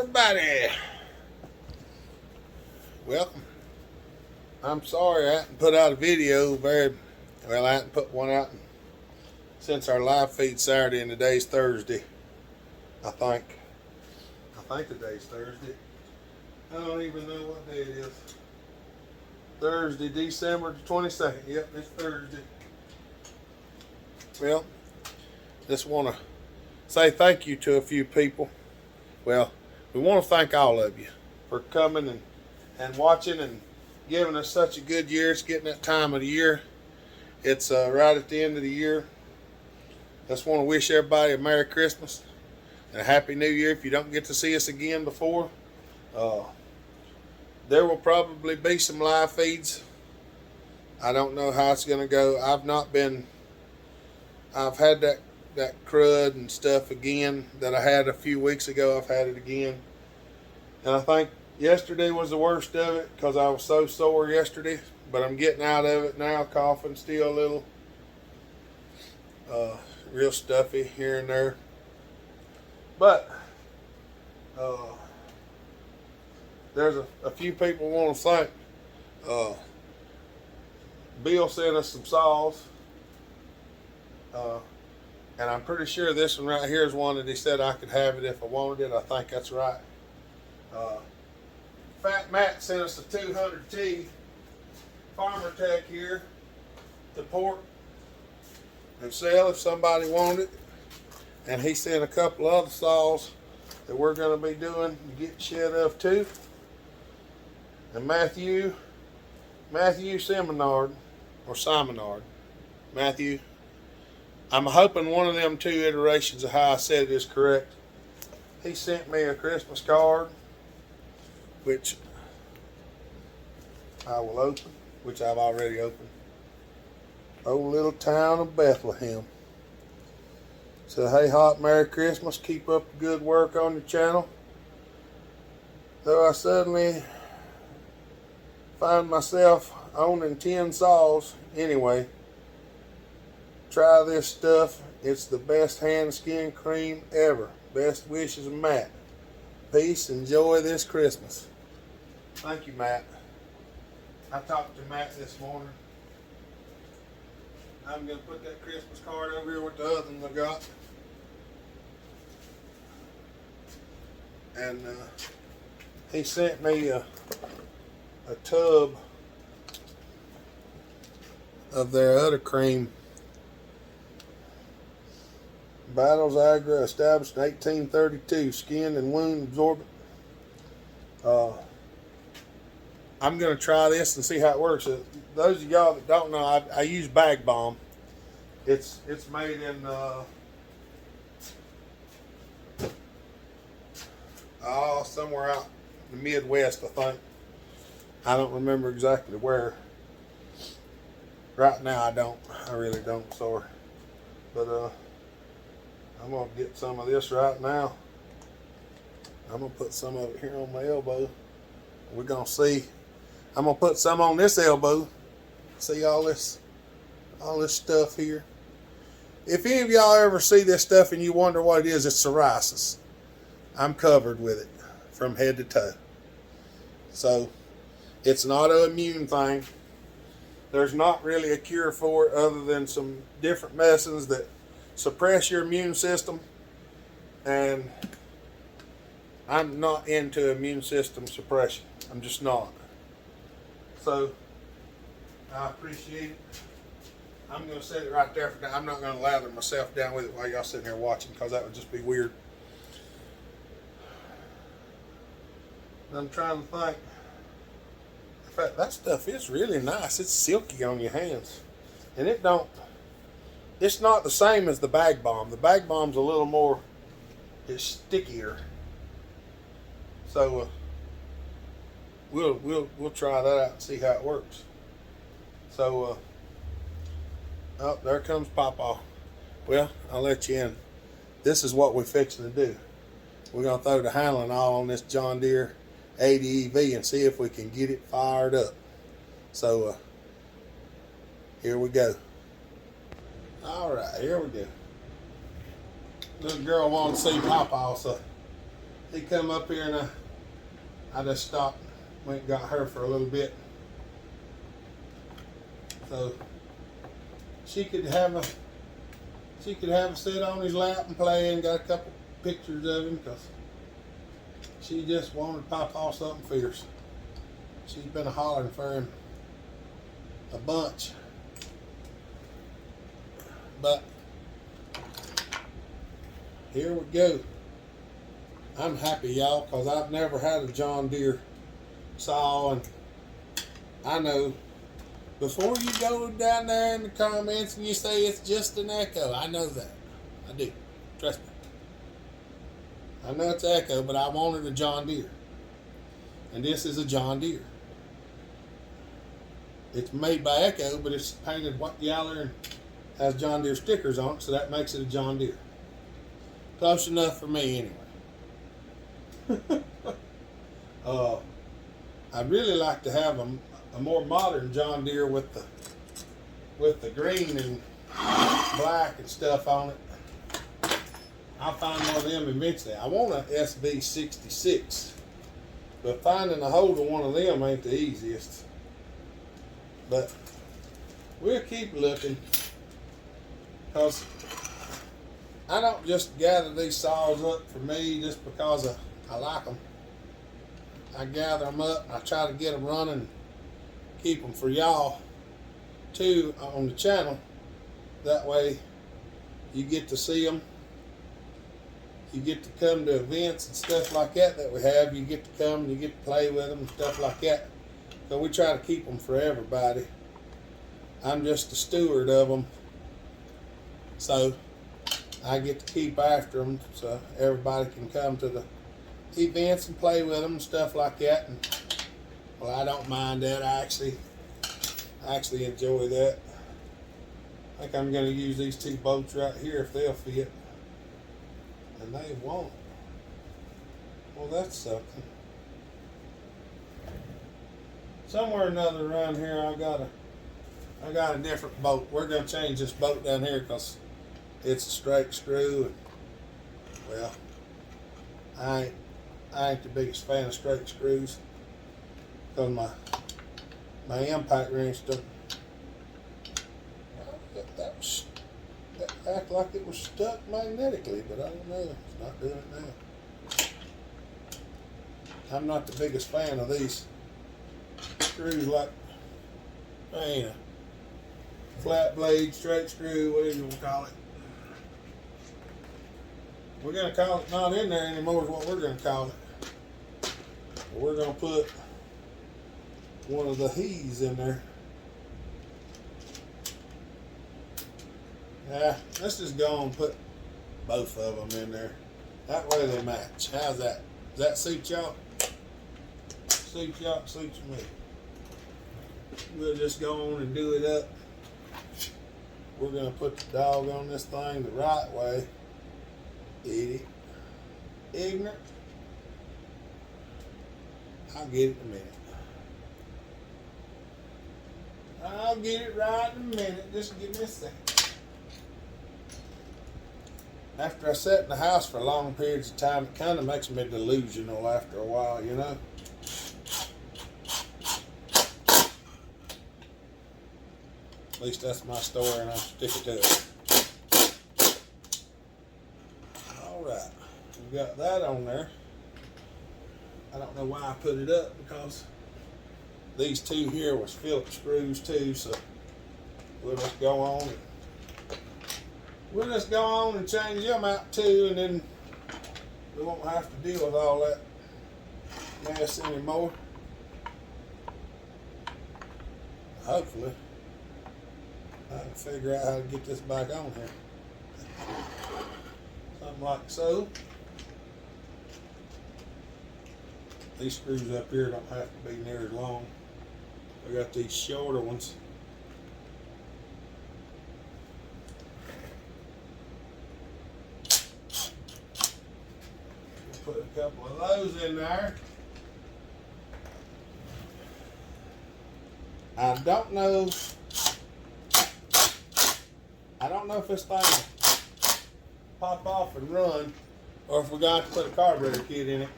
everybody. Welcome. I'm sorry I hadn't put out a video I hadn't put one out since our live feed Saturday, and today's Thursday. I think today's Thursday. I don't even know what day it is. Thursday, December the 22nd. Yep, it's Thursday. Well, just want to say thank you to a few people. Well, we want to thank all of you for coming and watching and giving us such a good year. It's getting that time of the year. It's right at the end of the year. Just want to wish everybody a Merry Christmas and a Happy New Year. If you don't get to see us again before, there will probably be some live feeds. I don't know how it's going to go. I've had that crud and stuff again that I had a few weeks ago. I've had it again. And I think yesterday was the worst of it because I was so sore yesterday. But I'm getting out of it now, coughing still a little. Real stuffy here and there. But there's a few people want to thank. Bill sent us some saws. And I'm pretty sure this one right here is one that he said I could have it if I wanted it. I think that's right. Fat Matt sent us a 200T Farmer Tech here to port and sell if somebody wanted it. And he sent a couple other saws that we're going to be doing and getting shed of too. And Matthew Simonard, Matthew, I'm hoping one of them two iterations of how I said it is correct. He sent me a Christmas card, which I will open, which I've already opened. Oh, little town of Bethlehem. So, hey, hot Merry Christmas. Keep up the good work on your channel. Though I suddenly find myself owning 10 saws anyway. Try this stuff. It's the best hand skin cream ever. Best wishes, Matt. Peace. Enjoy this Christmas. Thank you, Matt. I talked to Matt this morning. I'm going to put that Christmas card over here with the other one I got. And he sent me a tub of their other cream. Battles Agra, established in 1832, skin and wound absorbent. I'm going to try this and see how it works. Those of y'all that don't know, I use Bag Balm. It's made in somewhere out in the Midwest, I think. I don't remember exactly where. Right now, I really don't, sorry. But I'm going to get some of this right now. I'm going to put some of it here on my elbow. We're going to see. I'm going to put some on this elbow. See all this stuff here. If any of y'all ever see this stuff and you wonder what it is, it's psoriasis. I'm covered with it from head to toe. So it's an autoimmune thing. There's not really a cure for it other than some different medicines that suppress your immune system, and I'm not into immune system suppression. I'm just not. So I appreciate it. I'm going to set it right there for now. I'm not going to lather myself down with it while y'all sitting here watching, because that would just be weird. I'm trying to think. In fact, that stuff is really nice. It's silky on your hands, and it's not the same as the Bag Balm. The Bag Balm's a little more, it's stickier. So we'll try that out and see how it works. So oh, there comes Pawpaw. Well, I'll let you in. This is what we're fixing to do. We're gonna throw the handling all on this John Deere 80 EV and see if we can get it fired up. So here we go. All right, here we go. Little girl wanted to see Pawpaw, so he come up here and I just stopped, went and got her for a little bit. So she could have a sit on his lap and play, and got a couple pictures of him because she just wanted to pop off something fierce. She's been hollering for him a bunch. But here we go. I'm happy, y'all, because I've never had a John Deere saw, and I know before you go down there in the comments and you say it's just an Echo, I know that. I do. Trust me. I know it's Echo, but I wanted a John Deere. And this is a John Deere. It's made by Echo, but it's painted white yaller and has John Deere stickers on it, so that makes it a John Deere. Close enough for me anyway. I'd really like to have a more modern John Deere with the green and black and stuff on it. I'll find one of them eventually. I want an SV66, but finding a hold of one of them ain't the easiest. But we'll keep looking, because I don't just gather these saws up for me just because I like them. I gather them up and I try to get them running, keep them for y'all too on the channel. That way you get to see them. You get to come to events and stuff like that we have. You get to come and you get to play with them and stuff like that. So we try to keep them for everybody. I'm just the steward of them, so I get to keep after them so everybody can come to the events and play with them and stuff like that. And well, I don't mind that. I actually enjoy that. I think I'm going to use these two bolts right here if they'll fit, and they won't. Well, that's something. Somewhere or another around here, I got a different bolt. We're going to change this bolt down here because it's a straight screw, and well, I ain't the biggest fan of straight screws because my impact wrench don't. That act like it was stuck magnetically, but I don't know. It's not doing it now. I'm not the biggest fan of these screws, like I ain't a flat blade, straight screw, whatever you want to call it. We're going to call it not in there anymore is what we're going to call it. We're going to put one of the he's in there. Yeah, let's just go and put both of them in there. That way they match. How's that? Does that suit y'all? Suit y'all, suits me. We'll just go on and do it up. We're going to put the dog on this thing the right way. Idiot. Ignorant. I'll get it in a minute. I'll get it right in a minute. Just give me a second. After I sit in the house for long periods of time, it kind of makes me delusional after a while, you know? At least that's my story, and I'm sticking to it. Alright, we've got that on there. I don't know why I put it up, because these two here was Phillips screws too, so we'll just go on and change them out too, and then we won't have to deal with all that mess anymore. Hopefully I can figure out how to get this back on here. Something like so. These screws up here don't have to be near as long. I got these shorter ones. We'll put a couple of those in there. I don't know if this thing will pop off and run, or if we got to put a carburetor kit in it.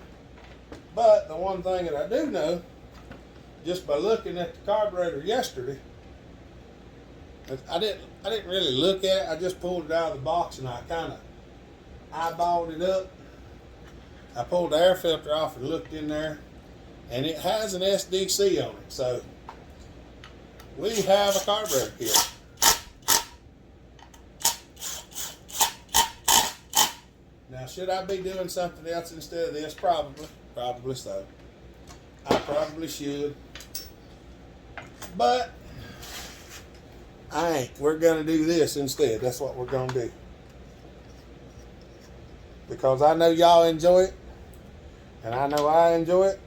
But the one thing that I do know, just by looking at the carburetor yesterday, I didn't really look at it. I just pulled it out of the box and I kind of eyeballed it up. I pulled the air filter off and looked in there, and it has an SDC on it. So we have a carburetor kit. Now, should I be doing something else instead of this? Probably so. I probably should. But we're going to do this instead. That's what we're going to do. Because I know y'all enjoy it. And I know I enjoy it.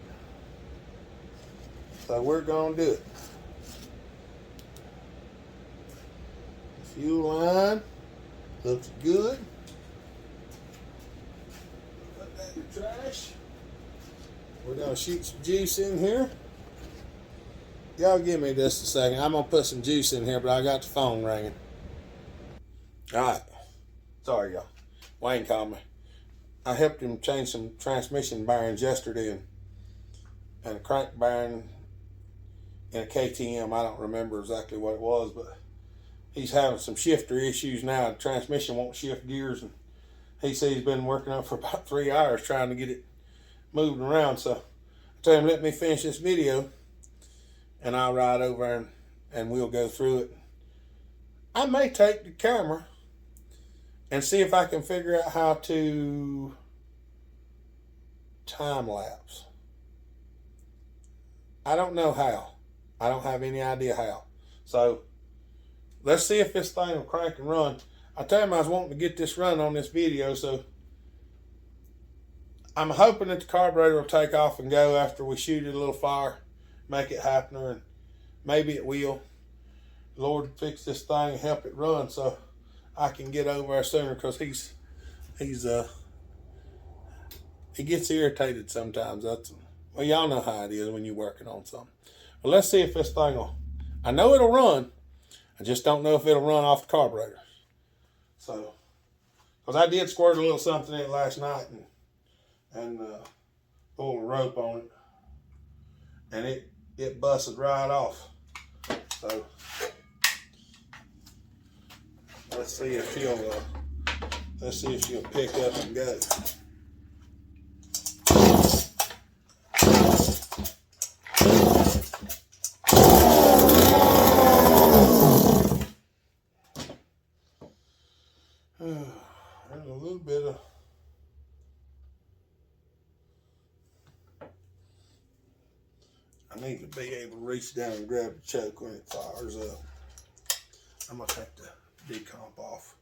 So we're going to do it. Fuel line looks good. Put that in the trash. We're going to shoot some juice in here. Y'all give me just a second. I'm going to put some juice in here, but I got the phone ringing. Alright. Sorry, y'all. Wayne called me. I helped him change some transmission bearings yesterday and a crank bearing in a KTM. I don't remember exactly what it was, but he's having some shifter issues now. The transmission won't shift gears, and he said he's been working on it for about 3 hours trying to get it moving around. So I told him, let me finish this video and I'll ride over and we'll go through it. I may take the camera and see if I can figure out how to time lapse. I don't know how. I don't have any idea how. So let's see if this thing will crank and run. I told him I was wanting to get this run on this video, so I'm hoping that the carburetor will take off and go after we shoot it a little fire, make it happen, and maybe it will. Lord, fix this thing and help it run so I can get over there sooner, because he gets irritated sometimes. Well, y'all know how it is when you're working on something. Well, let's see if this thing will. I know it'll run. I just don't know if it'll run off the carburetor. So, because I did squirt a little something in it last night and pulled a rope on it, and it busted right off. So let's see if she'll pick up and go. There's a little bit of I need to be able to reach down and grab the choke when it fires up. I'm going to take the decomp off.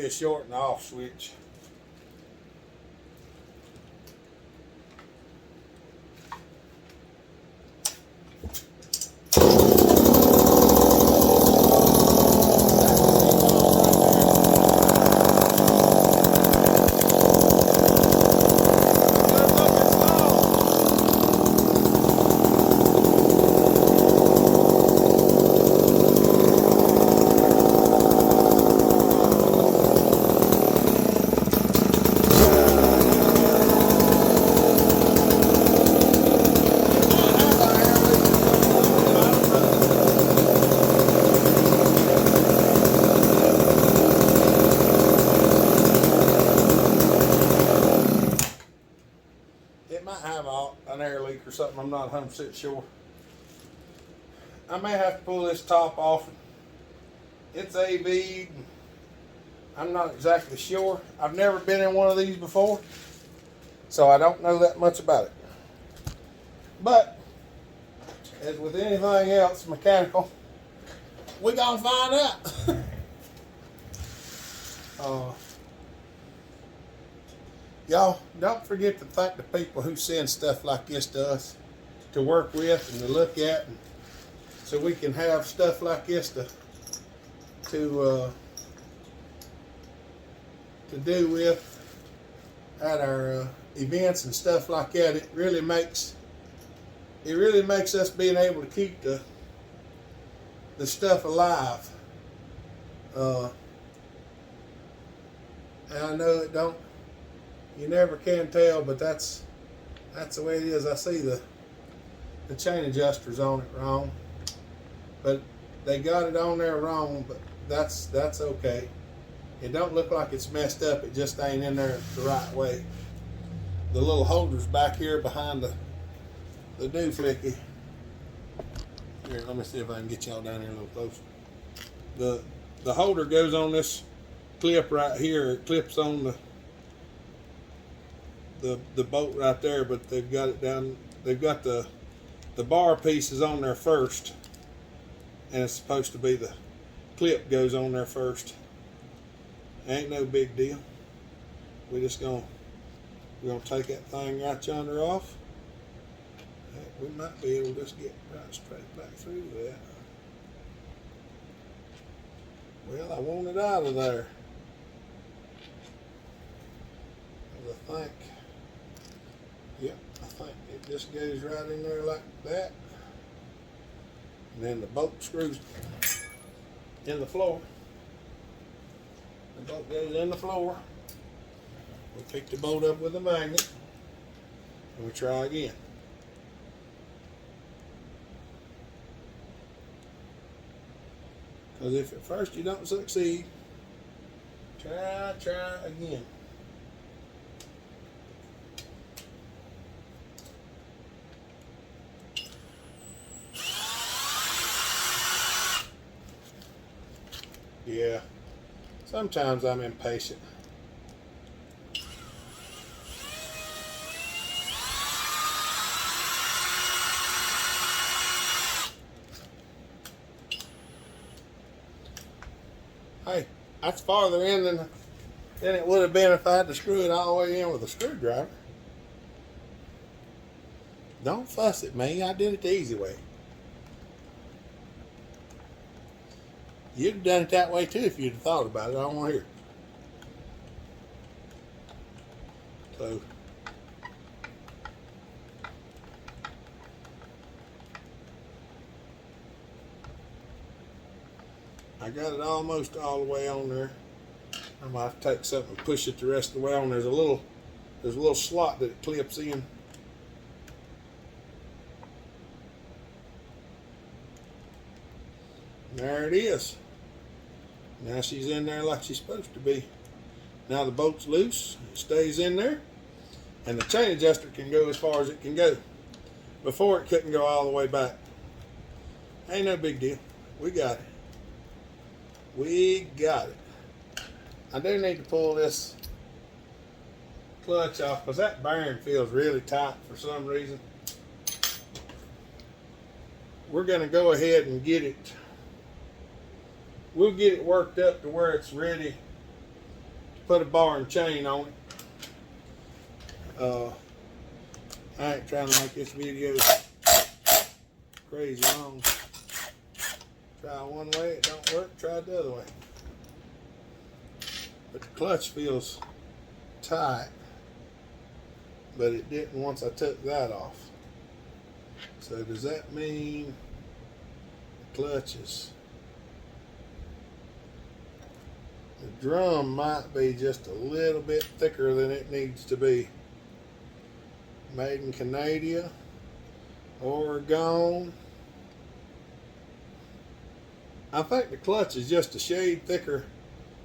be a short and off switch. It might have an air leak or something, I'm not 100% sure. I may have to pull this top off. It's AV'd. I'm not exactly sure. I've never been in one of these before, so I don't know that much about it. But, as with anything else mechanical, we're gonna find out. Y'all, don't forget to thank the people who send stuff like this to us to work with and to look at, and so we can have stuff like this to do with at our events and stuff like that. It really makes us being able to keep the stuff alive. And I know it don't. You never can tell, but that's the way it is. I see the chain adjusters on it wrong, but they got it on there wrong. But that's okay. It don't look like it's messed up. It just ain't in there the right way. The little holders back here behind the new flicky. Here, let me see if I can get y'all down here a little closer. The holder goes on this clip right here. It clips on the bolt right there, but they've got it down. They've got the bar pieces on there first, and it's supposed to be the clip goes on there first. Ain't no big deal. We're gonna take that thing right yonder off. We might be able to just get right straight back through that. Well, I want it out of there. I think, yep, I think it just goes right in there like that. And then the bolt screws in the floor. The bolt goes in the floor. We pick the bolt up with a magnet and we try again. Because if at first you don't succeed, try again. Yeah, sometimes I'm impatient. Hey, that's farther in than it would have been if I had to screw it all the way in with a screwdriver. Don't fuss at me, I did it the easy way. You'd have done it that way too if you'd have thought about it. I don't want to hear it. So, I got it almost all the way on there. I might have to take something and push it the rest of the way on. There's a little slot that it clips in. There it is. Now she's in there like she's supposed to be. Now the bolt's loose, it stays in there, and the chain adjuster can go as far as it can go. Before it couldn't go all the way back. Ain't no big deal. We got it. We got it. I do need to pull this clutch off because that bearing feels really tight for some reason. We're going to go ahead and get it. We'll get it worked up to where it's ready put a bar and chain on it. I ain't trying to make this video crazy long. Try one way, it don't work, try it the other way. But the clutch feels tight, but it didn't once I took that off. So does that mean the clutches? The drum might be just a little bit thicker than it needs to be. Made in Canada, Oregon. I think the clutch is just a shade thicker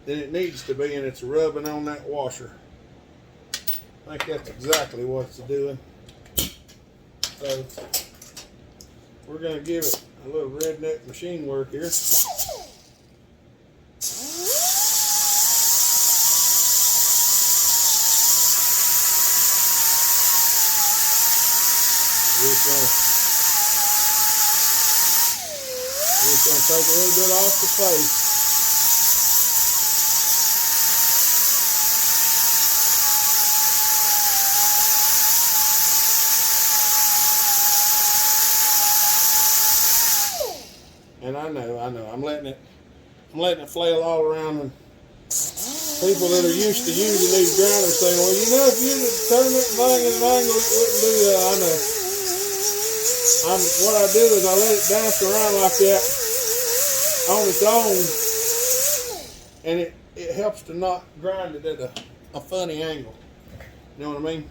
than it needs to be, and it's rubbing on that washer. I think that's exactly what it's doing. So we're going to give it a little redneck machine work here. We're just going to take a little bit off the face. And I know, I'm letting it flail all around, and people that are used to using these grinders say, well, you know, if you turn that thing at an angle, it wouldn't do that. I know. What I do is I let it dance around like that on its own, and it helps to not grind it at a funny angle. You know what I mean?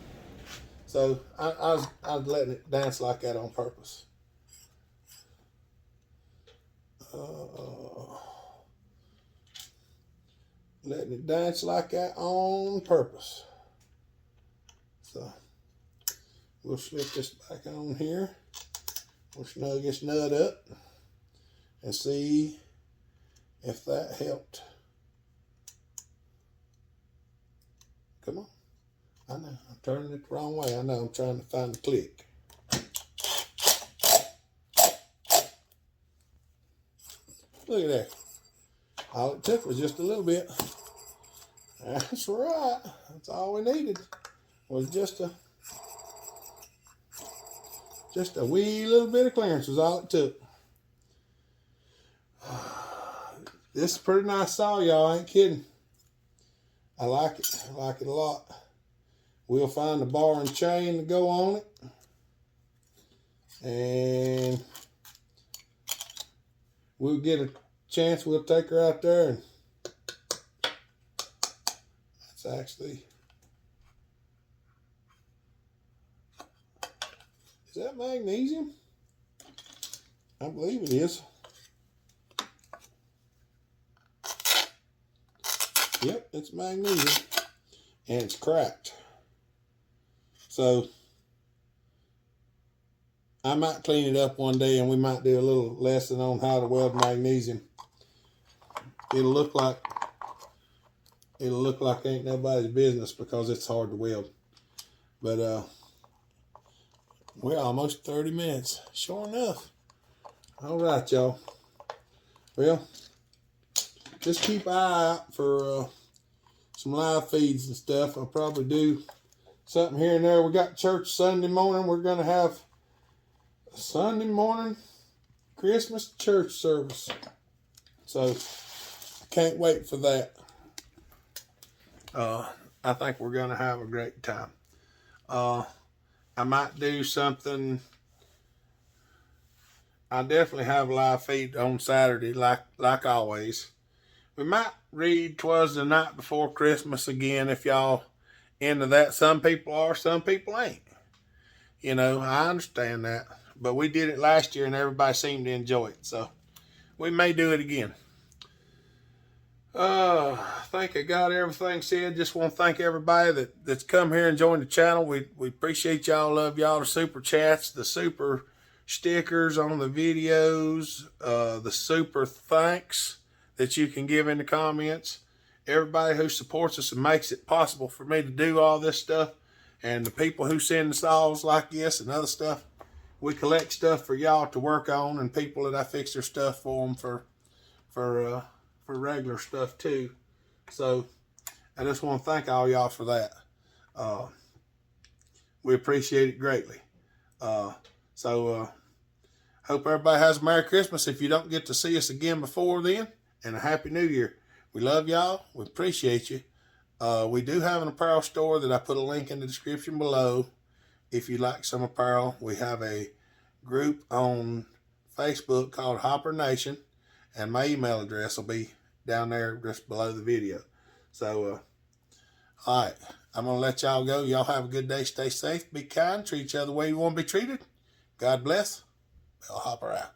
So I was letting it dance like that on purpose. Letting it dance like that on purpose. So we'll slip this back on here. We'll snug this nut up and see if that helped. Come on. I know, I'm turning it the wrong way. I know, I'm trying to find the click. Look at that. All it took was just a little bit. That's right. That's all we needed. Was just a wee little bit of clearance was all it took. This is a pretty nice saw, y'all. I ain't kidding. I like it. I like it a lot. We'll find a bar and chain to go on it. And we'll get a chance, we'll take her out there, and that's actually, is that magnesium? I believe it is. Yep, it's magnesium, and it's cracked. So I might clean it up one day, and we might do a little lesson on how to weld magnesium. It'll look like ain't nobody's business because it's hard to weld. But we're almost 30 minutes. Sure enough. All right, y'all. Well, just keep an eye out for some live feeds and stuff. I'll probably do something here and there. We got church Sunday morning. We're gonna have a Sunday morning Christmas church service. So can't wait for that. I think we're gonna have a great time. I might do something. I definitely have a live feed on Saturday, like always. We might read 'Twas the Night Before Christmas again if y'all into that. Some people are, some people ain't. You know, I understand that. But we did it last year and everybody seemed to enjoy it. So we may do it again. I think I got everything said. Just want to thank everybody that's come here and joined the channel. We appreciate y'all. Love y'all. The super chats, the super stickers on the videos, the super thanks that you can give in the comments. Everybody who supports us and makes it possible for me to do all this stuff, and the people who send us saws like this and other stuff. We collect stuff for y'all to work on, and people that I fix their stuff for them for regular stuff too. So I just want to thank all y'all for that. We appreciate it greatly. So hope everybody has a Merry Christmas if you don't get to see us again before then, and a Happy New Year. We love y'all. We appreciate you. We do have an apparel store that I put a link in the description below. If you like some apparel, we have a group on Facebook called Hopper Nation, and my email address will be down there just below the video. So, all right, I'm going to let y'all go. Y'all have a good day. Stay safe, be kind, treat each other the way you want to be treated. God bless. Bill Hopper out.